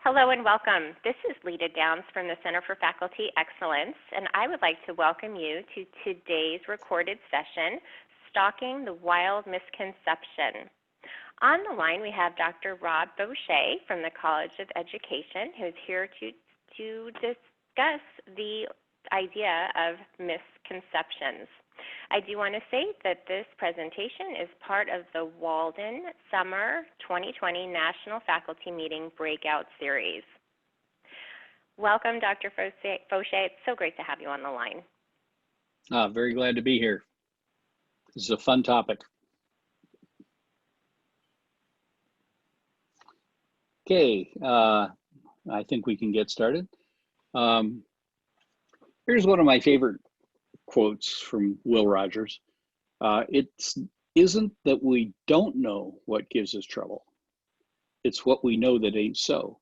Hello and welcome. This is Lita Downs from the Center for Faculty Excellence, and I would like to welcome you to today's recorded session, Stalking the Wild Misconception. On the line, we have Dr. Rob Boucher from the College of Education, who's here to discuss the idea of misconceptions. I do want to say that this presentation is part of the Walden Summer 2020 National Faculty Meeting Breakout Series. Welcome, Dr. Fauché. It's so great to have you on the line. Very glad to be here. This is a fun topic. Okay, I think we can get started. Here's one of my favorite quotes from Will Rogers. It isn't that we don't know what gives us trouble. It's what we know that ain't so.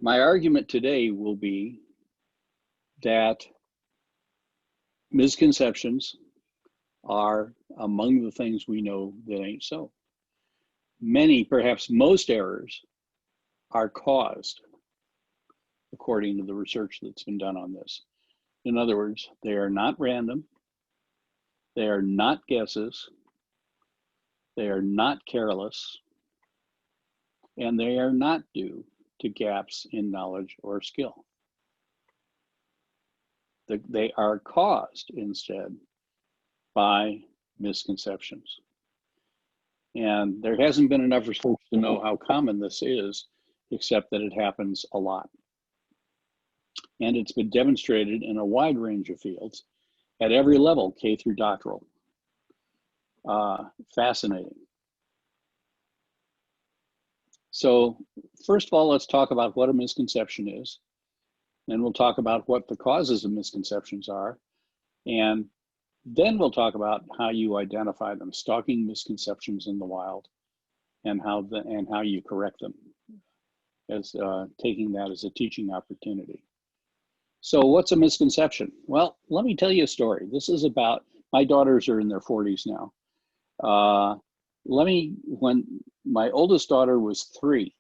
My argument today will be that misconceptions are among the things we know that ain't so. Many, perhaps most errors are caused, according to the research that's been done on this. In other words, they are not random, they are not guesses, they are not careless, and they are not due to gaps in knowledge or skill. They are caused instead by misconceptions. And there hasn't been enough research to know how common this is, except that it happens a lot. And it's been demonstrated in a wide range of fields at every level, K through doctoral. Fascinating. So first of all, let's talk about what a misconception is. Then we'll talk about what the causes of misconceptions are. And then we'll talk about how you identify them, stalking misconceptions in the wild, and how you correct them, as taking that as a teaching opportunity. So what's a misconception? Well, let me tell you a story. This is about, my daughters are in their 40s now. When my oldest daughter was 3,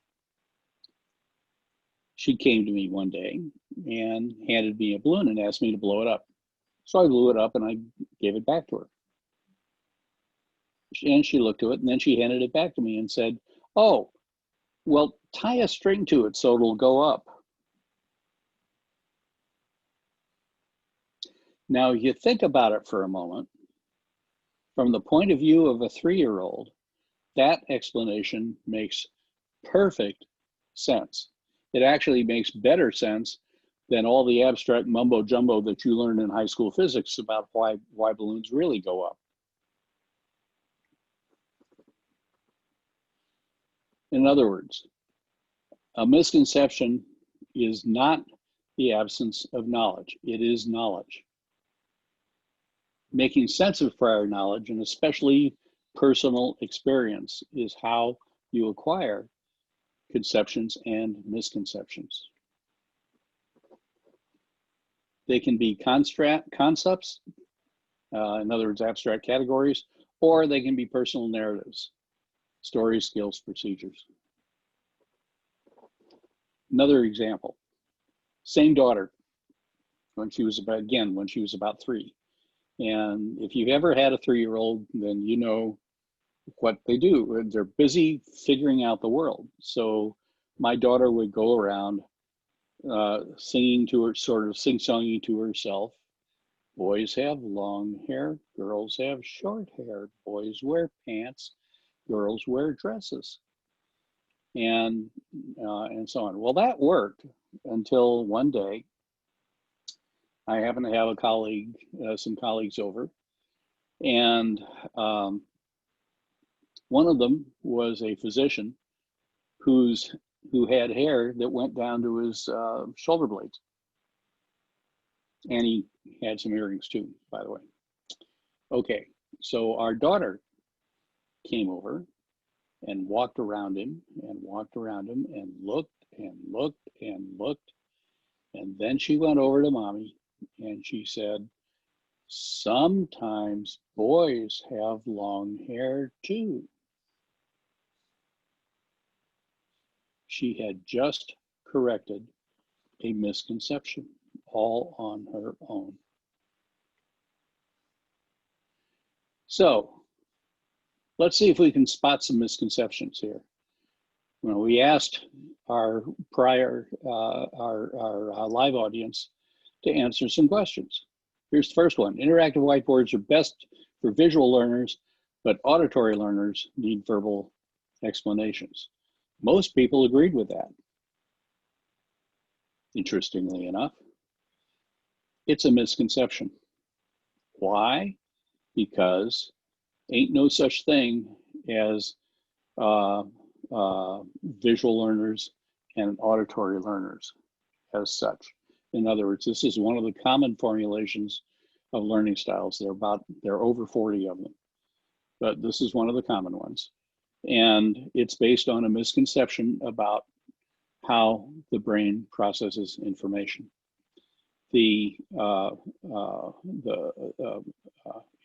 she came to me one day and handed me a balloon and asked me to blow it up. So I blew it up and I gave it back to her. And she looked at it and then she handed it back to me and said, "Oh, well, tie a string to it so it'll go up." Now, you think about it for a moment. From the point of view of a 3-year-old, that explanation makes perfect sense. It actually makes better sense than all the abstract mumbo jumbo that you learned in high school physics about why balloons really go up. In other words, a misconception is not the absence of knowledge. It is knowledge. Making sense of prior knowledge, and especially personal experience, is how you acquire conceptions and misconceptions. They can be concepts, in other words, abstract categories, or they can be personal narratives, stories, skills, procedures. Another example, same daughter, when she was about 3. And if you've ever had a 3-year-old, then you know what they do. They're busy figuring out the world. So my daughter would go around singing to her, sort of sing-songing to herself. Boys have long hair, girls have short hair. Boys wear pants, girls wear dresses, and so on. Well, that worked until one day I happened to have a colleague, some colleagues over, and one of them was a physician who had hair that went down to his shoulder blades. And he had some earrings too, by the way. Okay, so our daughter came over and walked around him and looked and looked and looked. And then she went over to mommy and she said, "Sometimes boys have long hair too." she had just corrected a misconception all on her own. So let's see if we can spot some misconceptions here. Well, we asked our live audience to answer some questions. Here's the first one. Interactive whiteboards are best for visual learners, but auditory learners need verbal explanations. Most people agreed with that. Interestingly enough, it's a misconception. Why? Because ain't no such thing as visual learners and auditory learners as such. In other words, this is one of the common formulations of learning styles. There are over 40 of them, but this is one of the common ones. And it's based on a misconception about how the brain processes information. It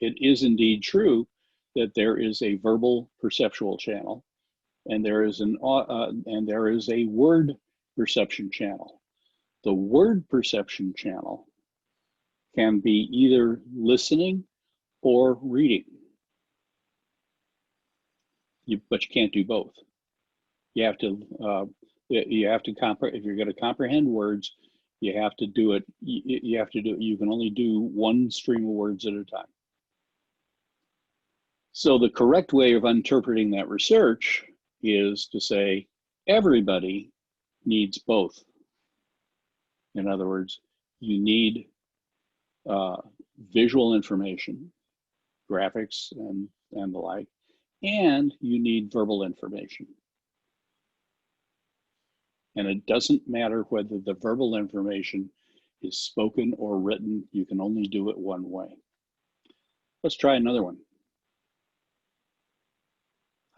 is indeed true that there is a verbal perceptual channel, and there is a word perception channel. The word perception channel can be either listening or reading. But you can't do both. You have to if you're going to comprehend words, you have to do it. You can only do one stream of words at a time. So the correct way of interpreting that research is to say everybody needs both. In other words, you need visual information, graphics and the like, and you need verbal information. And it doesn't matter whether the verbal information is spoken or written, you can only do it one way. Let's try another one.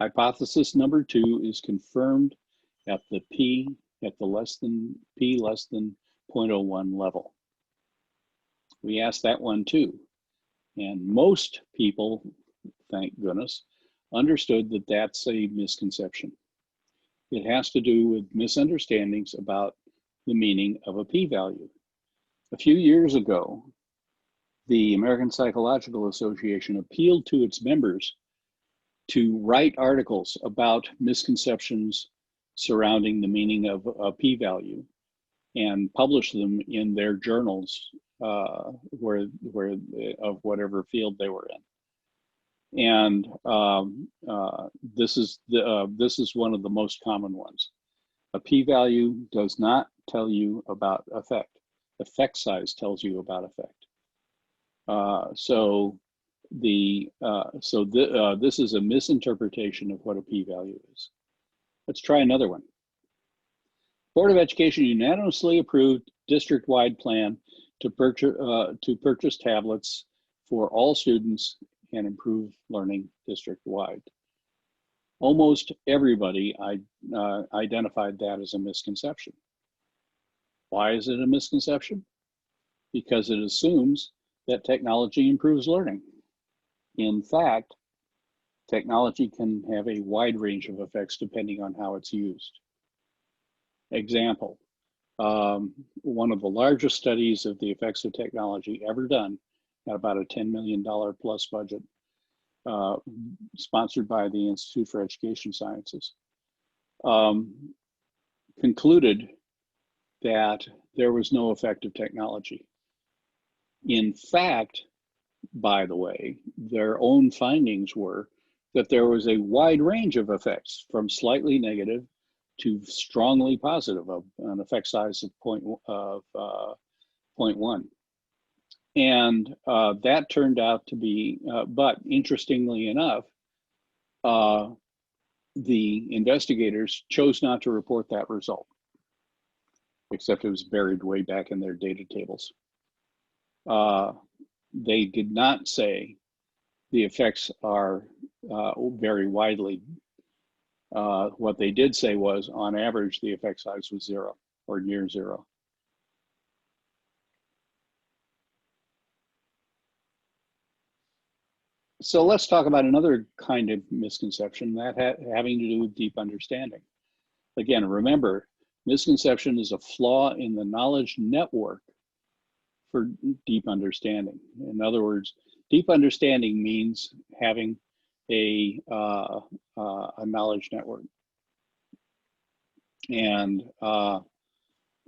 Hypothesis number 2 is confirmed at the p less than 0.01 level. We asked that one too. And most people, thank goodness, understood that that's a misconception. It has to do with misunderstandings about the meaning of a p-value. A few years ago, the American Psychological Association appealed to its members to write articles about misconceptions surrounding the meaning of a p-value and publish them in their journals of whatever field they were in. And this is one of the most common ones. A p-value does not tell you about effect. Effect size tells you about effect. This is a misinterpretation of what a p-value is. Let's try another one. Board of Education unanimously approved district-wide plan to purchase tablets for all students and improve learning district-wide. Almost everybody identified that as a misconception. Why is it a misconception? Because it assumes that technology improves learning. In fact, technology can have a wide range of effects depending on how it's used. Example, one of the largest studies of the effects of technology ever done, at about a $10 million plus budget, sponsored by the Institute for Education Sciences, concluded that there was no effect of technology. In fact, by the way, their own findings were that there was a wide range of effects from slightly negative to strongly positive, of an effect size of 0.1. And that turned out to be, but interestingly enough, the investigators chose not to report that result, except it was buried way back in their data tables. They did not say the effects are vary widely. What they did say was, on average, the effect size was 0 or near 0. So let's talk about another kind of misconception, that having to do with deep understanding. Again, remember, misconception is a flaw in the knowledge network for deep understanding. In other words, deep understanding means having a knowledge network. And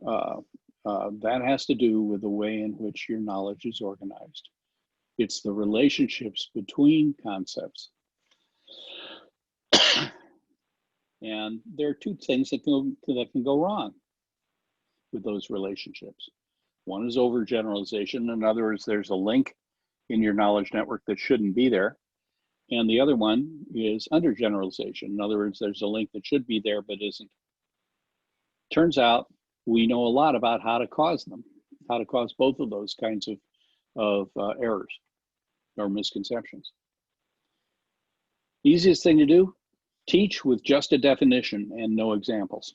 that has to do with the way in which your knowledge is organized. It's the relationships between concepts. And there are two things that can go wrong with those relationships. One is overgeneralization. In other words, there's a link in your knowledge network that shouldn't be there. And the other one is undergeneralization. In other words, there's a link that should be there but isn't. Turns out we know a lot about how to cause them, how to cause both of those kinds of errors or misconceptions. Easiest thing to do, teach with just a definition and no examples.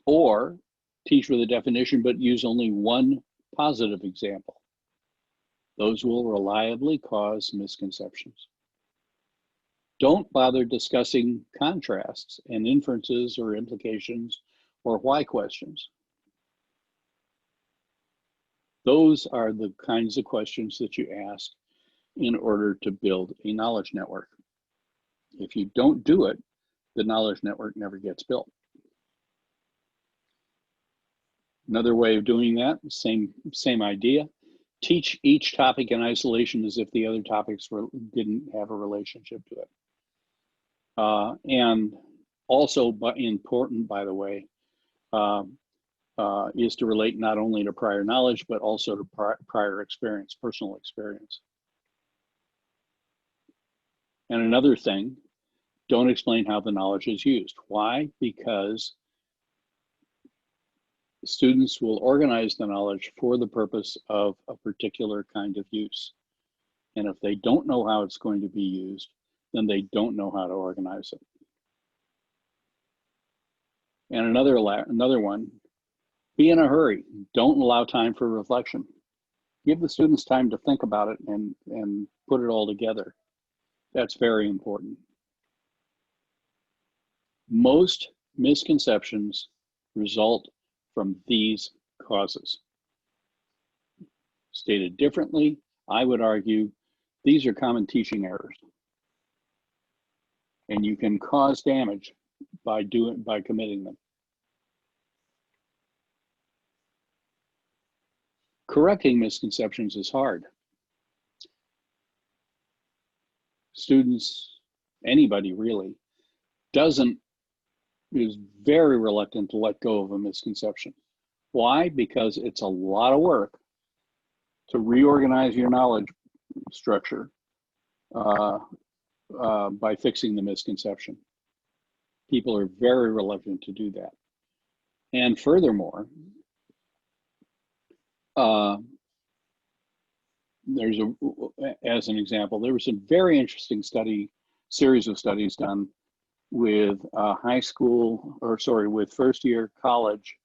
Or teach with a definition but use only one positive example. Those will reliably cause misconceptions. Don't bother discussing contrasts and inferences or implications or why questions. Those are the kinds of questions that you ask in order to build a knowledge network. If you don't do it, the knowledge network never gets built. Another way of doing that, same idea. Teach each topic in isolation as if the other topics didn't have a relationship to it. And also, but important, by the way, is to relate not only to prior knowledge, but also to prior experience, personal experience. And another thing, don't explain how the knowledge is used. Why? Because students will organize the knowledge for the purpose of a particular kind of use. And if they don't know how it's going to be used, then they don't know how to organize it. And another one, be in a hurry. Don't allow time for reflection. Give the students time to think about it and put it all together. That's very important. Most misconceptions result from these causes. Stated differently, I would argue these are common teaching errors. And you can cause damage by committing them. Correcting misconceptions is hard. Students, anybody really, is very reluctant to let go of a misconception. Why? Because it's a lot of work to reorganize your knowledge structure by fixing the misconception. People are very reluctant to do that. And furthermore, as an example, there was a very interesting series of studies done with with first year college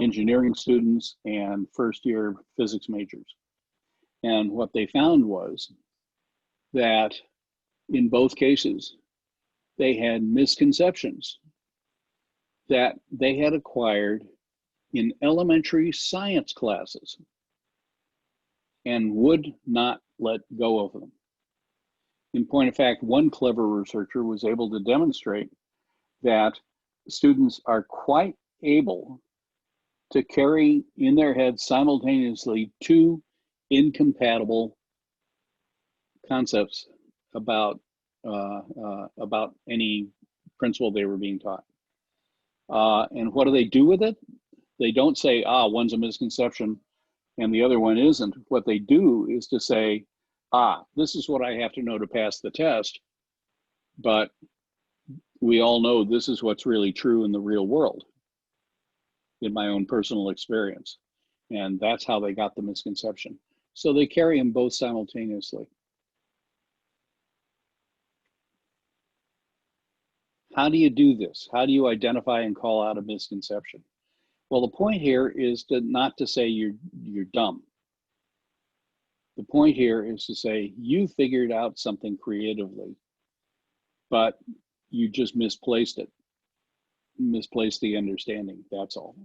engineering students and first year physics majors. And what they found was that in both cases, they had misconceptions that they had acquired in elementary science classes and would not let go of them. In point of fact, one clever researcher was able to demonstrate that students are quite able to carry in their heads simultaneously two incompatible concepts about any principle they were being taught. And what do they do with it? They don't say, one's a misconception and the other one isn't. What they do is to say, this is what I have to know to pass the test, but we all know this is what's really true in the real world, in my own personal experience. And that's how they got the misconception. So they carry them both simultaneously. How do you do this? How do you identify and call out a misconception? Well, the point here is not to say you're dumb. The point here is to say you figured out something creatively but you just misplaced it, misplaced the understanding, that's all.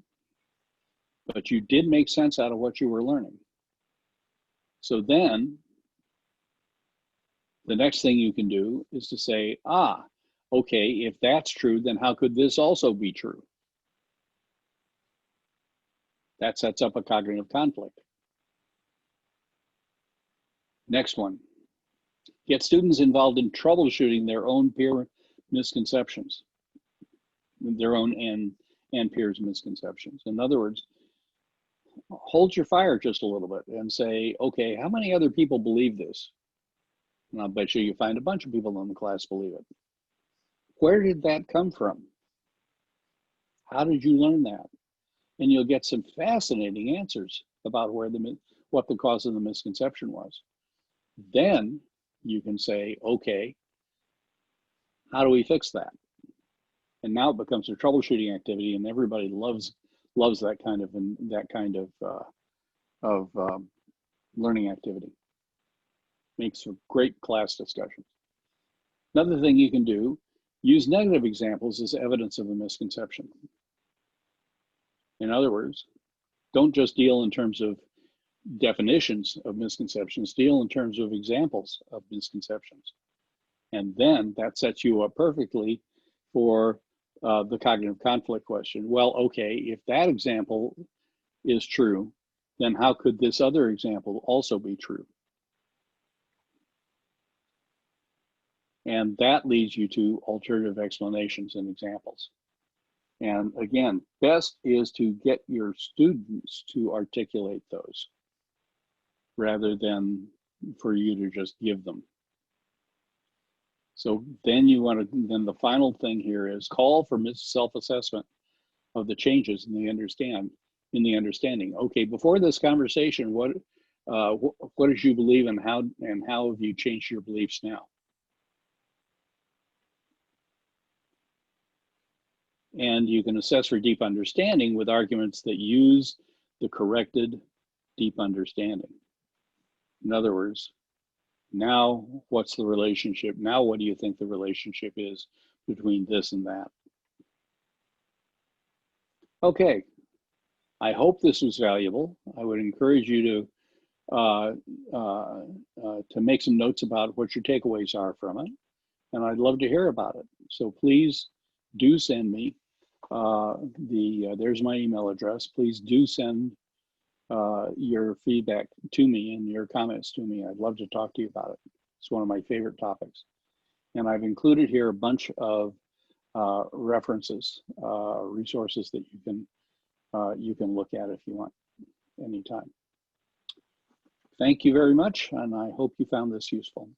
But you did make sense out of what you were learning. So then the next thing you can do is to say, okay, if that's true, then how could this also be true? That sets up a cognitive conflict. Next one, get students involved in troubleshooting their own peer misconceptions, their own and peers' misconceptions. In other words, hold your fire just a little bit and say, okay, how many other people believe this? And I'll bet you find a bunch of people in the class believe it. Where did that come from? How did you learn that? And you'll get some fascinating answers about what the cause of the misconception was. Then you can say, okay, how do we fix that? And now it becomes a troubleshooting activity, and everybody loves that kind of learning activity. Makes for great class discussions. Another thing you can do, use negative examples as evidence of a misconception. In other words, don't just deal in terms of definitions of misconceptions, deal in terms of examples of misconceptions. And then that sets you up perfectly for the cognitive conflict question. Well, okay, if that example is true, then how could this other example also be true? And that leads you to alternative explanations and examples. And again, best is to get your students to articulate those rather than for you to just give them. So then then the final thing here is call for self-assessment of the changes in the understanding. Okay, before this conversation, what did you believe and how have you changed your beliefs now? And you can assess for deep understanding with arguments that use the corrected deep understanding. In other words, now what's the relationship? Now what do you think the relationship is between this and that? Okay, I hope this was valuable. I would encourage you to make some notes about what your takeaways are from it, and I'd love to hear about it. So please do send me there's my email address. Please do send your feedback to me and your comments to me. I'd love to talk to you about it. It's one of my favorite topics. And I've included here a bunch of references, resources that you can look at if you want anytime. Thank you very much, and I hope you found this useful.